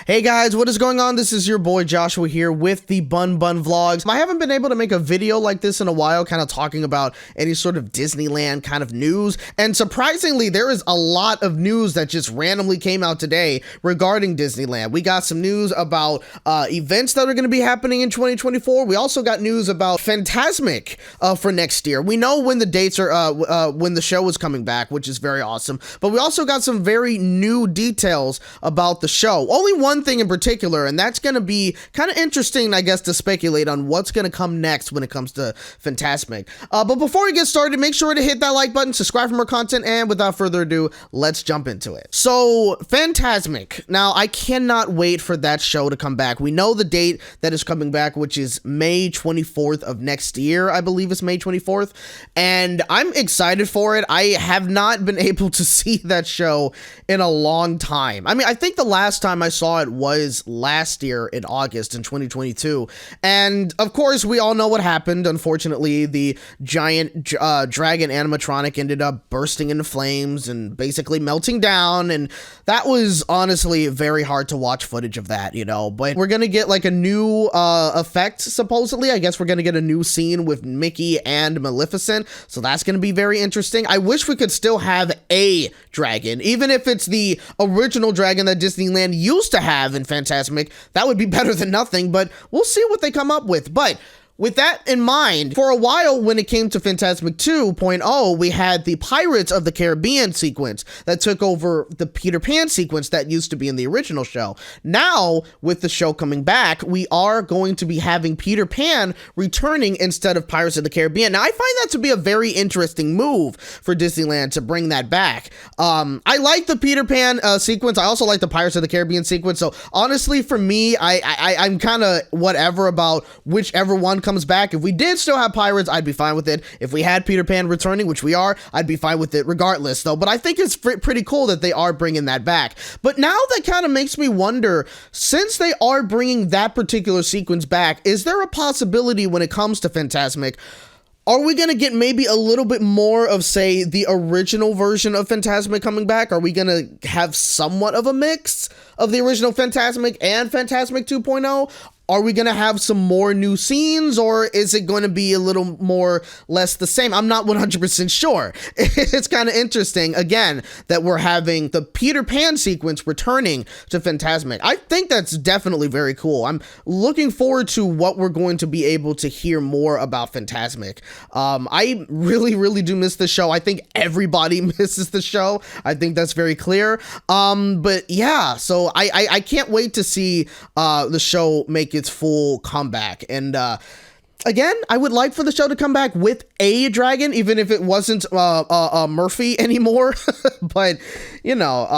Hey guys, what is going on? This is your boy Joshua here with the Bun Vlogs. I haven't been able to make a video like this in a while, kind of talking about any sort of Disneyland kind of news. And surprisingly, there is a lot of news that just randomly came out today regarding Disneyland. We got some news about events that are going to be happening in 2024. We also got news about Fantasmic for next year. We know when the dates are, when the show is coming back, which is very awesome. But we also got some very new details about the show. Only one thing in particular, and that's going to be kind of interesting, I guess, to speculate on what's going to come next when it comes to Fantasmic. But before we get started, make sure to hit that like button, subscribe for more content, and without further ado, let's jump into it. So, Fantasmic. Now, I cannot wait for that show to come back. We know the date that is coming back, which is May 24th of next year. I believe it's May 24th, and I'm excited for it. I have not been able to see that show in a long time. I mean, I think the last time I saw it was last year in August in 2022. And of course, we all know what happened. Unfortunately, the giant dragon animatronic ended up bursting into flames and basically melting down. And that was honestly very hard to watch footage of that, you know. But we're going to get like a new effect, supposedly. I guess we're going to get a new scene with Mickey and Maleficent. So that's going to be very interesting. I wish we could still have a dragon, even if it's the original dragon that Disneyland used to have in Fantasmic. That would be better than nothing, but we'll see what they come up with. But with that in mind, for a while when it came to Fantasmic 2.0, we had the Pirates of the Caribbean sequence that took over the Peter Pan sequence that used to be in the original show. Now, with the show coming back, we are going to be having Peter Pan returning instead of Pirates of the Caribbean. Now, I find that to be a very interesting move for Disneyland to bring that back. I like the Peter Pan sequence. I also like the Pirates of the Caribbean sequence. So honestly, for me, I'm kind of whatever about whichever one comes back. If we did still have Pirates, I'd be fine with it. If we had Peter Pan returning, which we are, I'd be fine with it regardless though. But I think it's pretty cool that they are bringing that back. But now that kind of makes me wonder, since they are bringing that particular sequence back, is there a possibility when it comes to Fantasmic, are we going to get maybe a little bit more of, say, the original version of Fantasmic coming back? Are we going to have somewhat of a mix of the original Fantasmic and Fantasmic 2.0? Are we going to have some more new scenes, or is it going to be a little more less the same? I'm not 100% sure. It's kind of interesting, again, that we're having the Peter Pan sequence returning to Fantasmic. I think that's definitely very cool. I'm looking forward to what we're going to be able to hear more about Fantasmic. I really do miss the show. I think everybody misses the show. I think that's very clear. But yeah, so I can't wait to see the show make its full comeback. And again, I would like for the show to come back with a dragon, even if it wasn't Murphy anymore. But you know,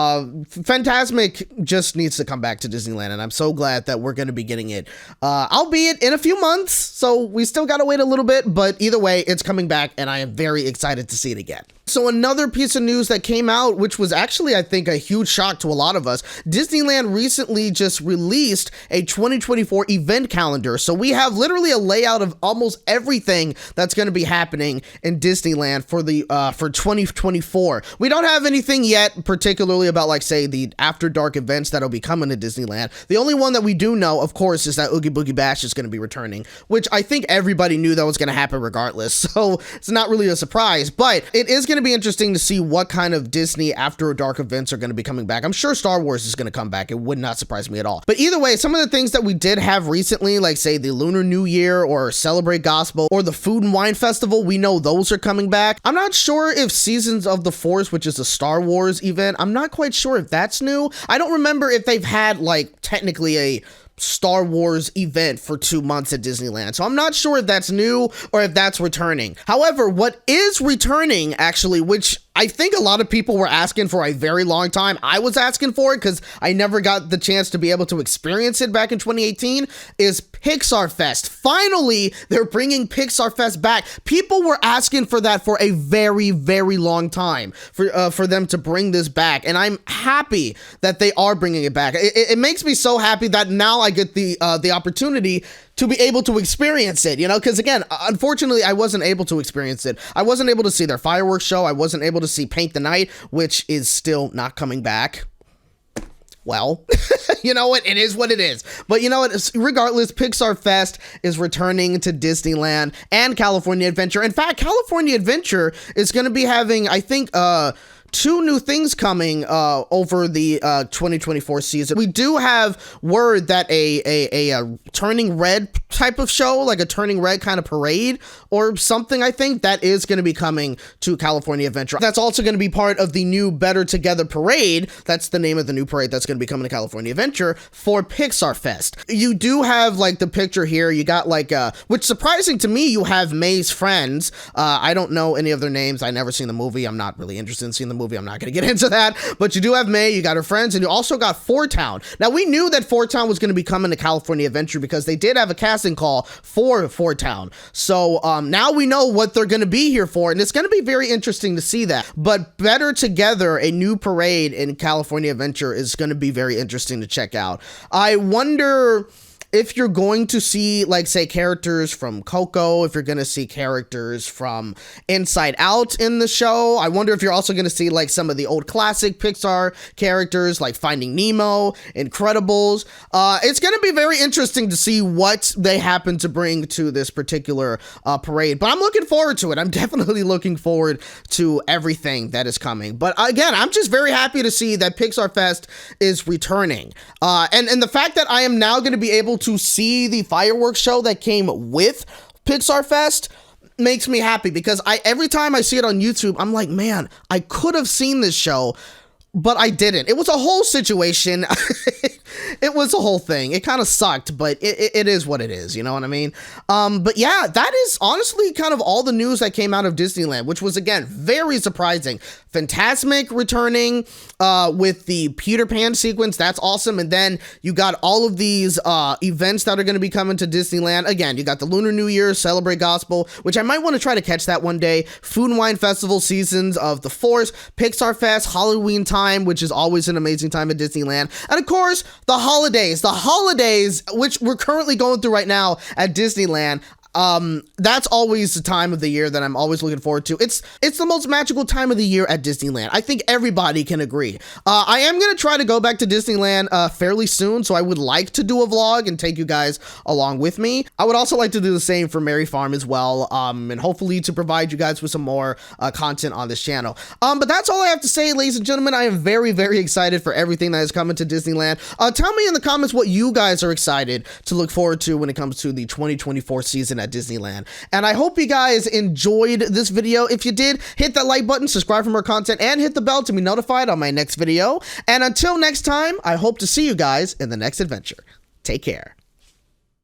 Fantasmic just needs to come back to Disneyland, and I'm so glad that we're going to be getting it, albeit in a few months. So we still got to wait a little bit, but either way, it's coming back, and I am very excited to see it again. So another piece of news that came out, which was actually, I think, a huge shock to a lot of us, Disneyland recently just released a 2024 event calendar. So we have literally a layout of almost everything that's going to be happening in Disneyland for 2024. We don't have anything yet, particularly about, like, say, the After Dark events that'll be coming to Disneyland. The only one that we do know, of course, is that Oogie Boogie Bash is going to be returning, which I think everybody knew that was going to happen regardless. So it's not really a surprise, but it is going to be interesting to see what kind of Disney After Dark events are going to be coming back. I'm sure Star Wars is going to come back. It would not surprise me at all. But either way, some of the things that we did have recently, like say the Lunar New Year or Celebrate Gospel or the Food and Wine Festival, we know those are coming back. I'm not sure if Seasons of the Force, which is a Star Wars event, I'm not quite sure if that's new. I don't remember if they've had like technically a Star Wars event for 2 months at Disneyland. So I'm not sure if that's new or if that's returning. However, what is returning actually, which I think a lot of people were asking for a very long time. I was asking for it because I never got the chance to be able to experience it back in 2018, is Pixar Fest. Finally, they're bringing Pixar Fest back. People were asking for that for a very long time, for them to bring this back. And I'm happy that they are bringing it back. It makes me so happy that now I get the opportunity to be able to experience it, you know, because again, unfortunately, I wasn't able to experience it. I wasn't able to see their fireworks show. I wasn't able to see Paint the Night, which is still not coming back. well, you know what? It is what it is. But you know what? Regardless, Pixar Fest is returning to Disneyland and California Adventure. In fact, California Adventure is going to be having, I think, two new things coming over the 2024 season. We do have word that a turning red type of show, like a turning red kind of parade or something, I think that is going to be coming to California Adventure. That's also going to be part of the new Better Together parade. That's the name of the new parade that's going to be coming to California Adventure for Pixar Fest. You do have like the picture here. You got like, which surprising to me, you have May's friends. I don't know any of their names. I never seen the movie. I'm not really interested in seeing the movie. I'm not going to get into that, but you do have May, you got her friends, and you also got Four Town. Now, we knew that Four Town was going to be coming to California Adventure because they did have a casting call for Four Town. So now we know what they're going to be here for, and it's going to be very interesting to see that. But Better Together, a new parade in California Adventure, is going to be very interesting to check out. I wonder if you're going to see, like, say, characters from Coco, if you're going to see characters from Inside Out in the show. I wonder if you're also going to see, like, some of the old classic Pixar characters, like Finding Nemo, Incredibles. It's going to be very interesting to see what they happen to bring to this particular parade. But I'm looking forward to it. I'm definitely looking forward to everything that is coming. But again, I'm just very happy to see that Pixar Fest is returning. And the fact that I am now going to be able to see the fireworks show that came with Pixar Fest makes me happy, because every time I see it on YouTube, I'm like, man, I could have seen this show, but I didn't. It was a whole situation. It was a whole thing. It kind of sucked, but it is what it is. You know what I mean? But yeah, that is honestly kind of all the news that came out of Disneyland, which was, again, very surprising. Fantasmic returning with the Peter Pan sequence. That's awesome. And then you got all of these events that are going to be coming to Disneyland. Again, you got the Lunar New Year, Celebrate Gospel, which I might want to try to catch that one day. Food and Wine Festival, Seasons of the Force, Pixar Fest, Halloween time, which is always an amazing time at Disneyland. And of course, the holidays, which we're currently going through right now at Disneyland. That's always the time of the year that I'm always looking forward to. It's the most magical time of the year at Disneyland. I think everybody can agree. I am going to try to go back to Disneyland fairly soon, so I would like to do a vlog and take you guys along with me. I would also like to do the same for Merry Farm as well, and hopefully to provide you guys with some more content on this channel. But that's all I have to say, ladies and gentlemen. I am very, very excited for everything that is coming to Disneyland. Tell me in the comments what you guys are excited to look forward to when it comes to the 2024 season at Disneyland. And I hope you guys enjoyed this video. If you did, hit that like button, subscribe for more content, and hit the bell to be notified on my next video. And until next time, I hope to see you guys in the next adventure. Take care.